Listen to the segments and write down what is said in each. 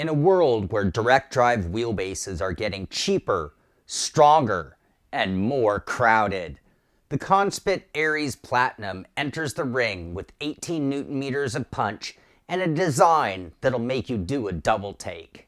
In a world where direct drive wheelbases are getting cheaper, stronger, and more crowded, the Conspit Ares Platinum enters the ring with 18 Newton meters of punch and a design that'll make you do a double take.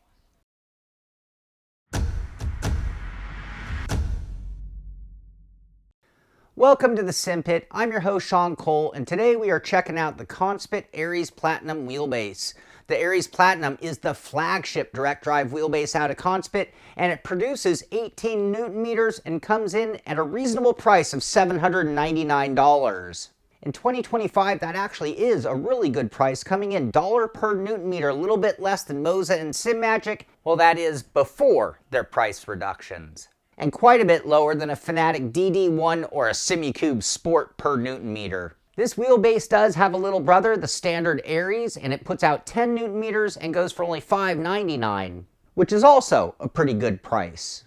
Welcome to the Simpit. I'm your host Shaun Cole, and today we are checking out the Conspit Ares Platinum wheelbase. The Ares Platinum is the flagship direct drive wheelbase out of Conspit, and it produces 18 Newton meters and comes in at a reasonable price of $799. In 2025, that actually is a really good price, coming in $1 per Newton meter, a little bit less than Moza and Simagic. Well, that is before their price reductions, and quite a bit lower than a Fanatec DD1 or a Simagic Sport per Newton meter. This wheelbase does have a little brother, the standard Ares, and it puts out 10 Newton meters and goes for only $599, which is also a pretty good price.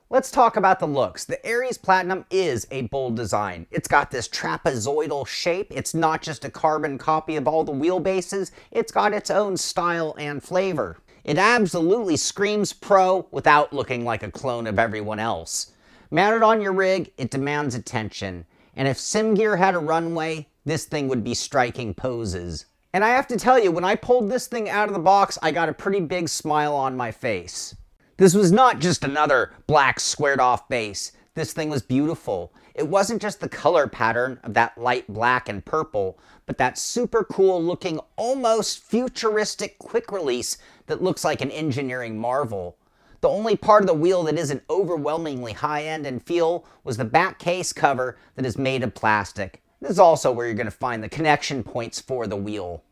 Let's talk about the looks. The Ares Platinum is a bold design. It's got this trapezoidal shape. It's not just a carbon copy of all the wheelbases. It's got its own style and flavor. It absolutely screams pro without looking like a clone of everyone else. Mounted on your rig, it demands attention. And if sim gear had a runway, this thing would be striking poses. And I have to tell you, when I pulled this thing out of the box, I got a pretty big smile on my face. This was not just another black squared off base. This thing was beautiful. It wasn't just the color pattern of that light black and purple, but that super cool looking, almost futuristic quick release that looks like an engineering marvel. The only part of the wheel that isn't overwhelmingly high-end in feel was the back case cover that is made of plastic. This is also where you're going to find the connection points for the wheel.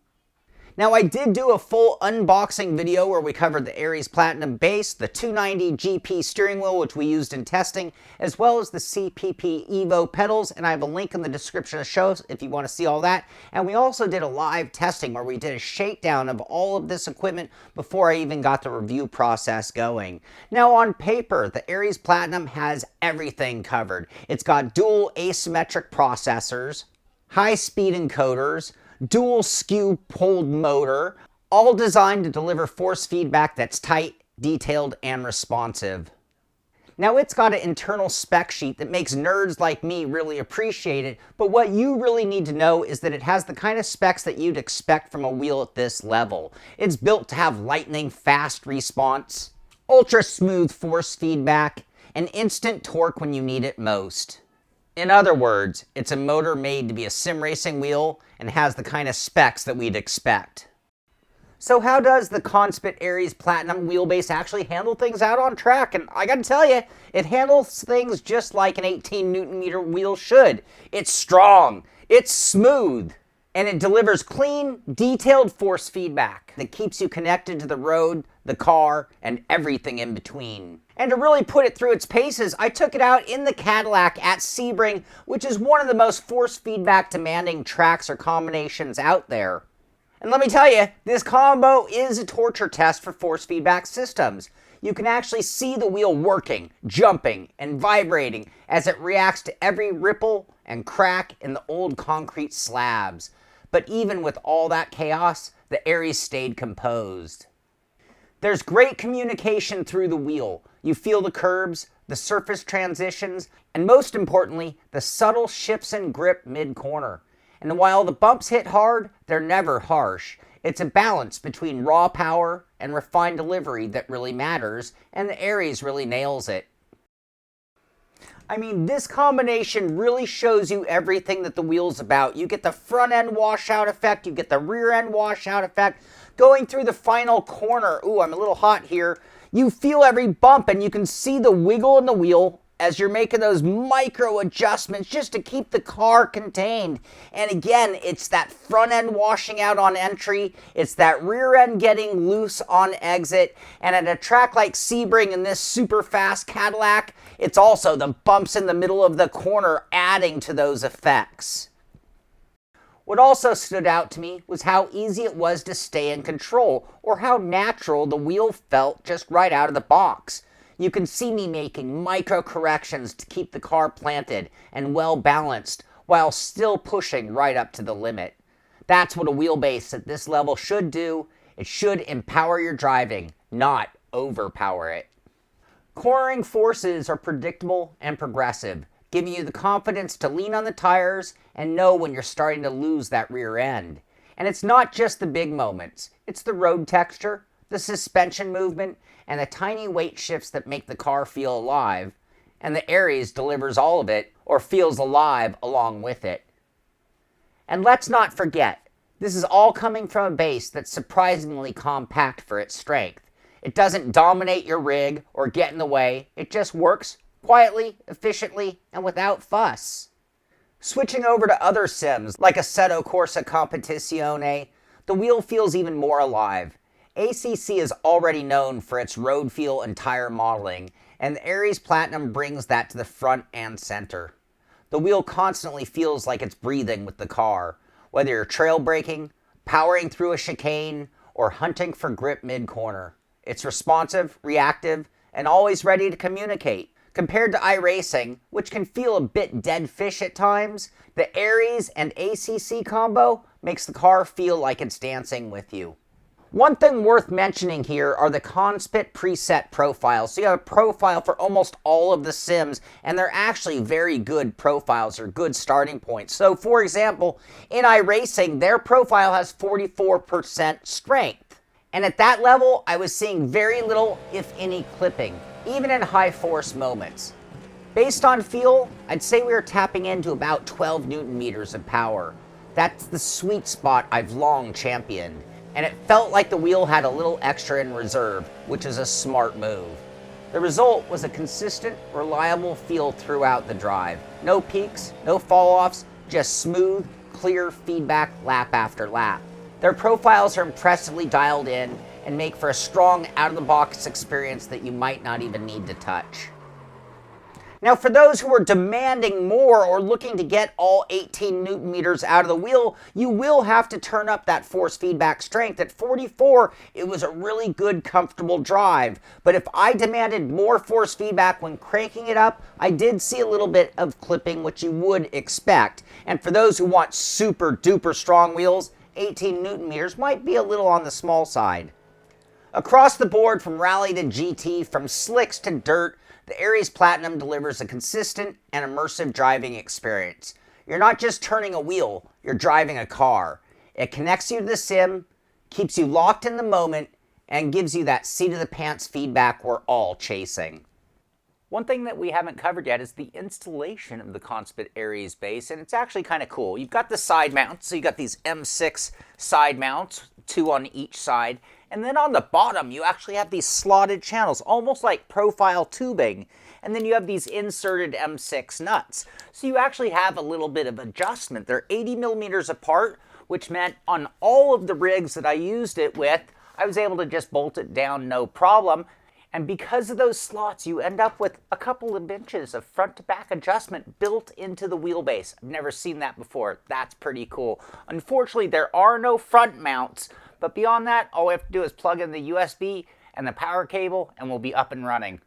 Now, I did do a full unboxing video where we covered the Ares Platinum base, the 290 GP steering wheel, which we used in testing, as well as the CPP Evo pedals, and I have a link in the description of the show if you want to see all that. And we also did a live testing where we did a shakedown of all of this equipment before I even got the review process going. Now, on paper, the Ares Platinum has everything covered. It's got dual asymmetric processors, high-speed encoders, dual skew pulled motor, all designed to deliver force feedback that's tight, detailed, and responsive. Now, it's got an internal spec sheet that makes nerds like me really appreciate it, but what you really need to know is that it has the kind of specs that you'd expect from a wheel at this level. It's built to have lightning fast response, ultra smooth force feedback, and instant torque when you need it most. In other words, it's a motor made to be a sim racing wheel and has the kind of specs that we'd expect. So how does the Conspit Ares Platinum wheelbase actually handle things out on track? And I gotta tell you, it handles things just like an 18 Newton meter wheel should. It's strong, it's smooth, and it delivers clean, detailed force feedback that keeps you connected to the road, the car, and everything in between. And to really put it through its paces, I took it out in the Cadillac at Sebring, which is one of the most force feedback demanding tracks or combinations out there. And let me tell you, this combo is a torture test for force feedback systems. You can actually see the wheel working, jumping, and vibrating as it reacts to every ripple and crack in the old concrete slabs. But even with all that chaos, the Ares stayed composed. There's great communication through the wheel. You feel the curbs, the surface transitions, and most importantly, the subtle shifts in grip mid-corner. And while the bumps hit hard, they're never harsh. It's a balance between raw power and refined delivery that really matters, and the Ares really nails it. I mean, this combination really shows you everything that the wheel's about. You get the front end washout effect, you get the rear end washout effect. Going through the final corner, ooh, I'm a little hot here. You feel every bump and you can see the wiggle in the wheel as you're making those micro adjustments just to keep the car contained. And again, it's that front end washing out on entry, it's that rear end getting loose on exit, and at a track like Sebring in this super fast Cadillac, it's also the bumps in the middle of the corner adding to those effects. What also stood out to me was how easy it was to stay in control, or how natural the wheel felt just right out of the box. You can see me making micro corrections to keep the car planted and well balanced while still pushing right up to the limit. That's what a wheelbase at this level should do. It should empower your driving, not overpower it. Cornering forces are predictable and progressive, giving you the confidence to lean on the tires and know when you're starting to lose that rear end. And it's not just the big moments. It's the road texture, the suspension movement, and the tiny weight shifts that make the car feel alive. And the Ares delivers all of it, or feels alive along with it. And let's not forget, this is all coming from a base that's surprisingly compact for its strength. It doesn't dominate your rig or get in the way. It just works quietly, efficiently, and without fuss. Switching over to other sims, like Assetto Corsa Competizione, the wheel feels even more alive. ACC is already known for its road feel and tire modeling, and the Ares Platinum brings that to the front and center. The wheel constantly feels like it's breathing with the car, whether you're trail braking, powering through a chicane, or hunting for grip mid-corner. It's responsive, reactive, and always ready to communicate. Compared to iRacing, which can feel a bit dead fish at times, the Ares and ACC combo makes the car feel like it's dancing with you. One thing worth mentioning here are the Conspit preset profiles. So you have a profile for almost all of the sims, and they're actually very good profiles or good starting points. So for example, in iRacing, their profile has 44% strength. And at that level, I was seeing very little, if any, clipping, even in high force moments. Based on feel, I'd say we were tapping into about 12 Newton meters of power. That's the sweet spot I've long championed. And it felt like the wheel had a little extra in reserve, which is a smart move. The result was a consistent, reliable feel throughout the drive. No peaks, no fall-offs, just smooth, clear feedback lap after lap. Their profiles are impressively dialed in and make for a strong out-of-the-box experience that you might not even need to touch. Now, for those who are demanding more or looking to get all 18 Newton meters out of the wheel, you will have to turn up that force feedback strength. At 44, it was a really good, comfortable drive. But if I demanded more force feedback when cranking it up, I did see a little bit of clipping, which you would expect. And for those who want super duper strong wheels, 18 Newton meters might be a little on the small side. Across the board, from rally to GT, from slicks to dirt, the Ares Platinum delivers a consistent and immersive driving experience. You're not just turning a wheel, you're driving a car. It connects you to the sim, keeps you locked in the moment, and gives you that seat-of-the-pants feedback we're all chasing. One thing that we haven't covered yet is the installation of the Conspit Ares base, and it's actually kind of cool. You've got the side mounts, so you've got these M6 side mounts, 2 on each side, and then on the bottom you actually have these slotted channels, almost like profile tubing, and then you have these inserted M6 nuts. So you actually have a little bit of adjustment. They're 80 millimeters apart, which meant on all of the rigs that I used it with, I was able to just bolt it down no problem. And because of those slots, you end up with a couple of inches of front-to-back adjustment built into the wheelbase. I've never seen that before. That's pretty cool. Unfortunately, there are no front mounts, but beyond that, all we have to do is plug in the USB and the power cable, and we'll be up and running.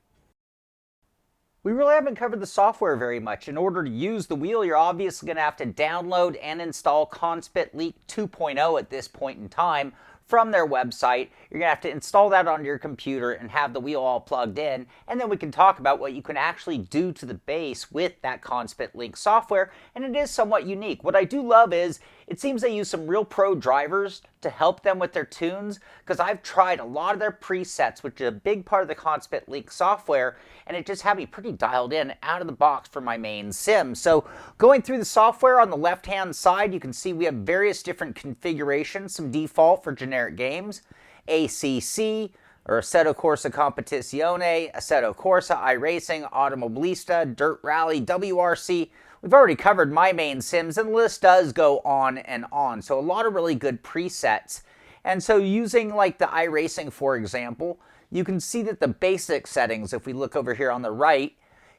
We really haven't covered the software very much. In order to use the wheel, you're obviously going to have to download and install Conspit Leak 2.0 at this point in time from their website. You're going to have to install that onto your computer and have the wheel all plugged in, and then we can talk about what you can actually do to the base with that Conspit Link software, and it is somewhat unique. What I do love is it seems they use some real pro drivers to help them with their tunes, because I've tried a lot of their presets, which is a big part of the Conspit Link software, and it just had me pretty dialed in out of the box for my main sim. So going through the software on the left-hand side, you can see we have various different configurations, some default for generic games, ACC, or Assetto Corsa Competizione, Assetto Corsa, iRacing, Automobilista, Dirt Rally, WRC. We've already covered my main sims, and the list does go on and on. So a lot of really good presets. And so using like the iRacing, for example, you can see that the basic settings, if we look over here on the right,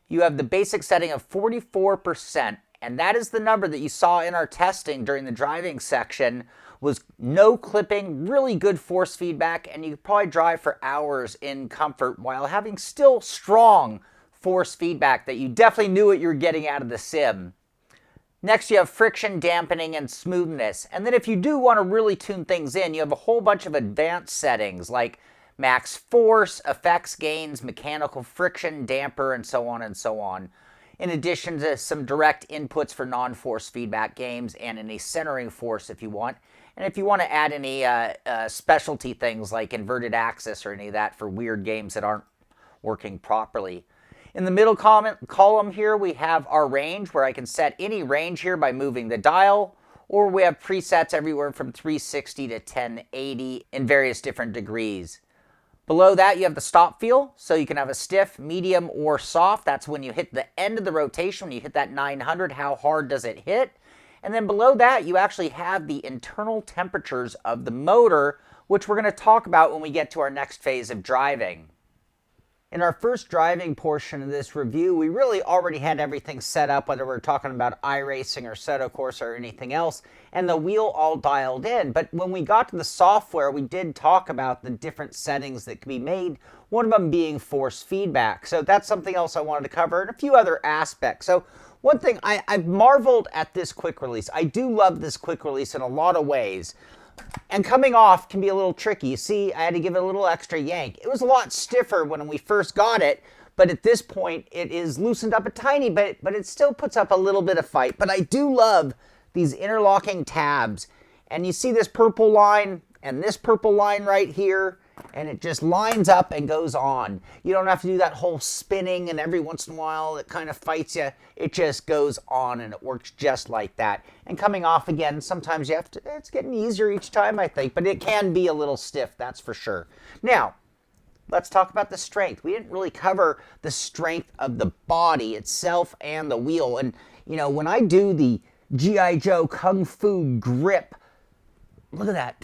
you have the basic setting of 44%. And that is the number that you saw in our testing during the driving section, was no clipping, really good force feedback, and you could probably drive for hours in comfort while having still strong force feedback that you definitely knew what you were getting out of the sim. Next, you have friction, dampening, and smoothness. And then if you do want to really tune things in, you have a whole bunch of advanced settings like max force, effects gains, mechanical friction, damper, and so on and so on. In addition to some direct inputs for non-force feedback games and any centering force if you want. And if you want to add any specialty things like inverted axis or any of that for weird games that aren't working properly. In the middle column here, we have our range, where I can set any range here by moving the dial, or we have presets everywhere from 360 to 1080 in various different degrees. Below that, you have the stop feel, so you can have a stiff, medium, or soft. That's when you hit the end of the rotation, when you hit that 900, how hard does it hit? And then below that, you actually have the internal temperatures of the motor, which we're going to talk about when we get to our next phase of driving. In our first driving portion of this review, we really already had everything set up, whether we're talking about iRacing or Soto Corsa or anything else, and the wheel all dialed in. But when we got to the software, we did talk about the different settings that can be made, one of them being force feedback. So that's something else I wanted to cover, and a few other aspects. So one thing, I've marveled at this quick release. I do love this quick release in a lot of ways. And coming off can be a little tricky. You see, I had to give it a little extra yank. It was a lot stiffer when we first got it, but at this point it is loosened up a tiny bit, but it still puts up a little bit of fight. But I do love these interlocking tabs. And you see this purple line and this purple line right here, and it just lines up and goes on. You don't have to do that whole spinning, and every once in a while it kind of fights you. It just goes on, and it works just like that. And coming off again, sometimes you have to, it's getting easier each time, I think, but it can be a little stiff, that's for sure. Now, let's talk about the strength. We didn't really cover the strength of the body itself and the wheel. And, you know, when I do the G.I. Joe Kung Fu grip, look at that.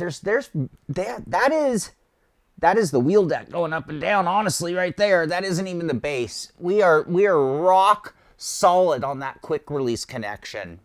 That is the wheel deck going up and down, honestly, right there. That isn't even the base. We are rock solid on that quick release connection.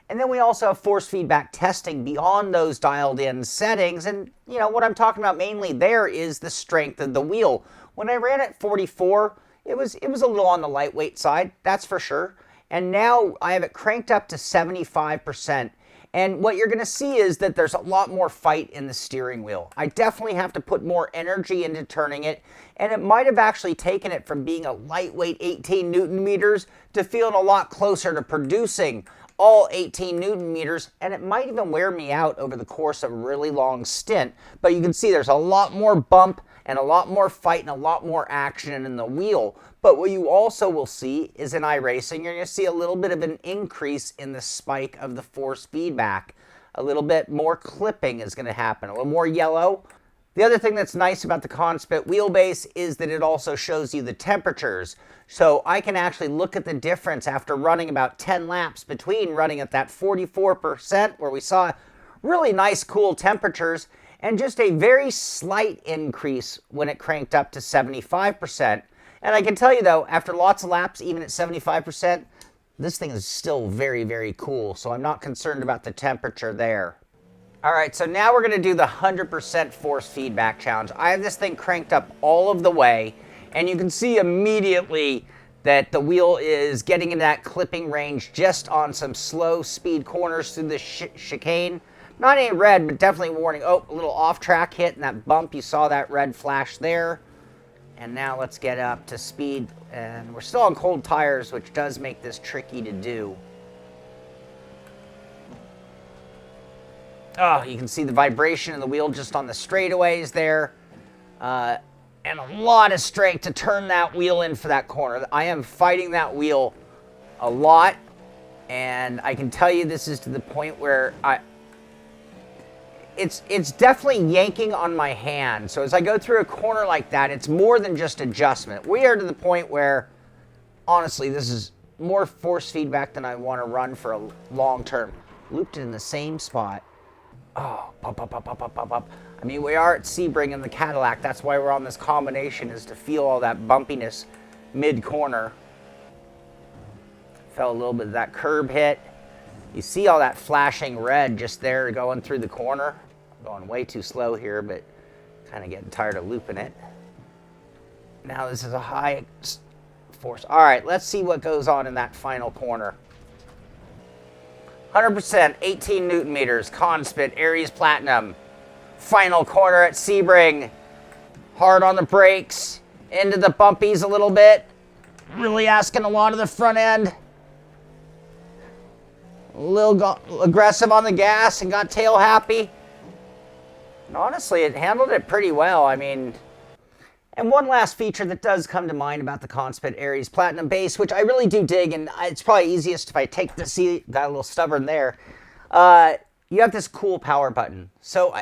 And then we also have force feedback testing beyond those dialed in settings. And, you know, what I'm talking about mainly there is the strength of the wheel. When I ran at 44, it was a little on the lightweight side, that's for sure. And now I have it cranked up to 75%. And what you're going to see is that there's a lot more fight in the steering wheel. I definitely have to put more energy into turning it, and it might have actually taken it from being a lightweight 18 Newton meters to feeling a lot closer to producing all 18 Newton meters, and it might even wear me out over the course of a really long stint. But you can see there's a lot more bump and a lot more fight and a lot more action in the wheel. But what you also will see is in iRacing, you're going to see a little bit of an increase in the spike of the force feedback. A little bit more clipping is going to happen, a little more yellow. The other thing that's nice about the Conspit wheelbase is that it also shows you the temperatures. So I can actually look at the difference after running about 10 laps between running at that 44% where we saw really nice cool temperatures and just a very slight increase when it cranked up to 75%. And I can tell you though, after lots of laps, even at 75%, this thing is still very, very cool. So I'm not concerned about the temperature there. All right, so now we're gonna do the 100% force feedback challenge. I have this thing cranked up all of the way, and you can see immediately that the wheel is getting in that clipping range just on some slow speed corners through the chicane. Not any red, but definitely warning. Oh, a little off-track hit and that bump. You saw that red flash there. And now let's get up to speed. And we're still on cold tires, which does make this tricky to do. Oh, you can see the vibration of the wheel just on the straightaways there. And a lot of strength to turn that wheel in for that corner. I am fighting that wheel a lot. And I can tell you this is to the point where it's definitely yanking on my hand. So as I go through a corner like that, it's more than just adjustment. We are to the point where, honestly, this is more force feedback than I want to run for a long term. Looped it in the same spot. Oh, pop, pop, pop, pop, pop, pop, pop. I mean, we are at Sebring in the Cadillac. That's why we're on this combination, is to feel all that bumpiness mid-corner. Felt a little bit of that curb hit. You see all that flashing red just there going through the corner. I'm going way too slow here, but kind of getting tired of looping it. Now this is a high force. All right, let's see what goes on in that final corner. 100%, 18 Newton meters, Conspit Ares Platinum. Final corner at Sebring. Hard on the brakes, into the bumpies a little bit. Really asking a lot of the front end. A little aggressive on the gas and got tail happy. And honestly, it handled it pretty well. I mean, and one last feature that does come to mind about the Conspit Ares Platinum base, which I really do dig, and it's probably easiest if I take the seat, got a little stubborn there. You have this cool power button. So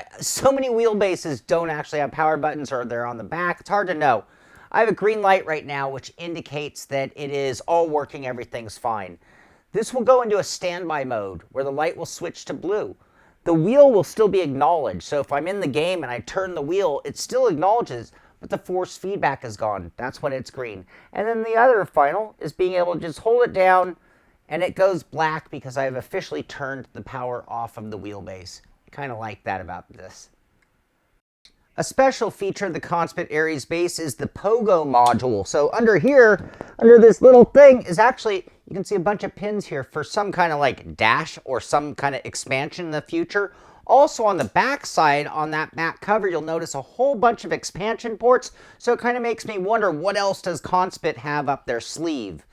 many wheelbases don't actually have power buttons, or they're on the back. It's hard to know. I have a green light right now, which indicates that it is all working, everything's fine. This will go into a standby mode where the light will switch to blue. The wheel will still be acknowledged. So if I'm in the game and I turn the wheel, it still acknowledges, but the force feedback is gone. That's when it's green. And then the other final is being able to just hold it down and it goes black because I have officially turned the power off of the wheelbase. I kind of like that about this. A special feature of the Conspit Ares base is the pogo module. So under here, under this little thing is actually, you can see a bunch of pins here for some kind of like dash or some kind of expansion in the future. Also on the back side, on that back cover, you'll notice a whole bunch of expansion ports. So it kind of makes me wonder, what else does Conspit have up their sleeve?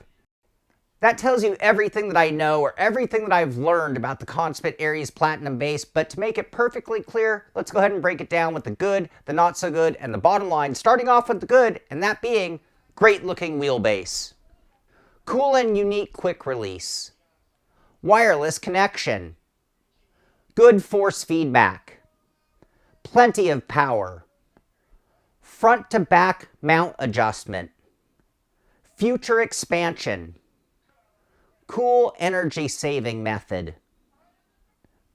That tells you everything that I know, or everything that I've learned about the Conspit Ares Platinum base, but to make it perfectly clear, let's go ahead and break it down with the good, the not so good, and the bottom line, starting off with the good, and that being great looking wheelbase. Cool and unique quick release. Wireless connection. Good force feedback. Plenty of power. Front to back mount adjustment. Future expansion. Cool energy saving method.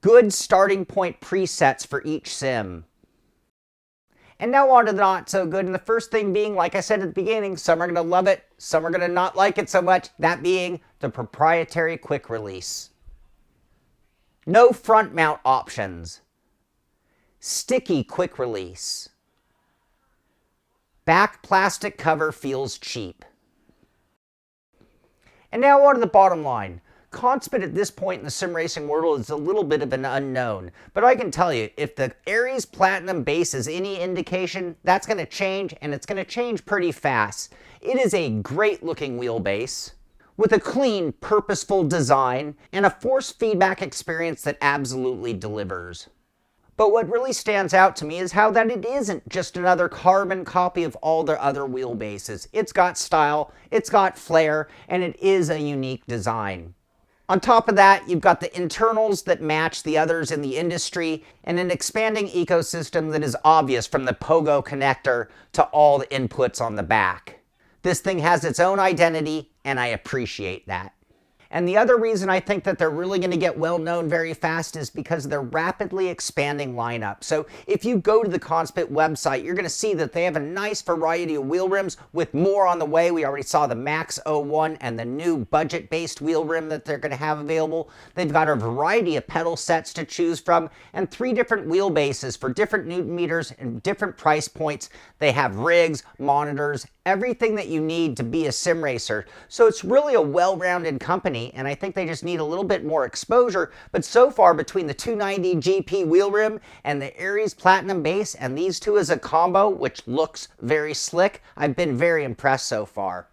Good starting point presets for each sim. And now on to the not so good, and the first thing being, like I said at the beginning, some are going to love it, some are going to not like it so much, that being the proprietary quick release. No front mount options. Sticky quick release. Back plastic cover feels cheap. And now on to the bottom line. Conspit at this point in the sim racing world is a little bit of an unknown, but I can tell you, if the Ares Platinum base is any indication, that's going to change, and it's going to change pretty fast. It is a great looking wheelbase with a clean, purposeful design and a force feedback experience that absolutely delivers. But what really stands out to me is how that it isn't just another carbon copy of all their other wheelbases. It's got style, it's got flair, and it is a unique design. On top of that, you've got the internals that match the others in the industry, and an expanding ecosystem that is obvious from the pogo connector to all the inputs on the back. This thing has its own identity, and I appreciate that. And the other reason I think that they're really going to get well known very fast is because of their rapidly expanding lineup. So if you go to the Conspit website, you're going to see that they have a nice variety of wheel rims with more on the way. We already saw the Max 01 and the new budget-based wheel rim that they're going to have available. They've got a variety of pedal sets to choose from and 3 different wheelbases for different Newton meters and different price points. They have rigs, monitors, everything that you need to be a sim racer. So it's really a well-rounded company, and I think they just need a little bit more exposure. But so far, between the 290 GP wheel rim and the Ares Platinum base and these two as a combo, which looks very slick, I've been very impressed so far.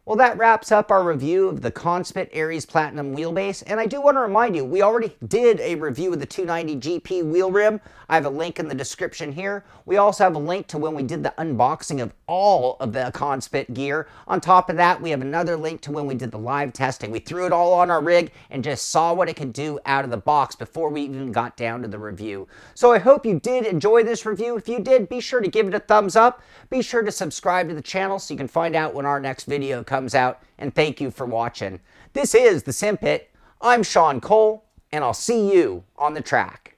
Well, that wraps up our review of the Conspit Ares Platinum wheelbase, and I do want to remind you, we already did a review of the 290 GP wheel rim. I have a link in the description here. We also have a link to when we did the unboxing of all of the Conspit gear. On top of that, we have another link to when we did the live testing. We threw it all on our rig and just saw what it could do out of the box before we even got down to the review. So I hope you did enjoy this review. If you did, be sure to give it a thumbs up. Be sure to subscribe to the channel so you can find out when our next video comes out. And thank you for watching. This is the Simpit. I'm Shaun Cole, and I'll see you on the track.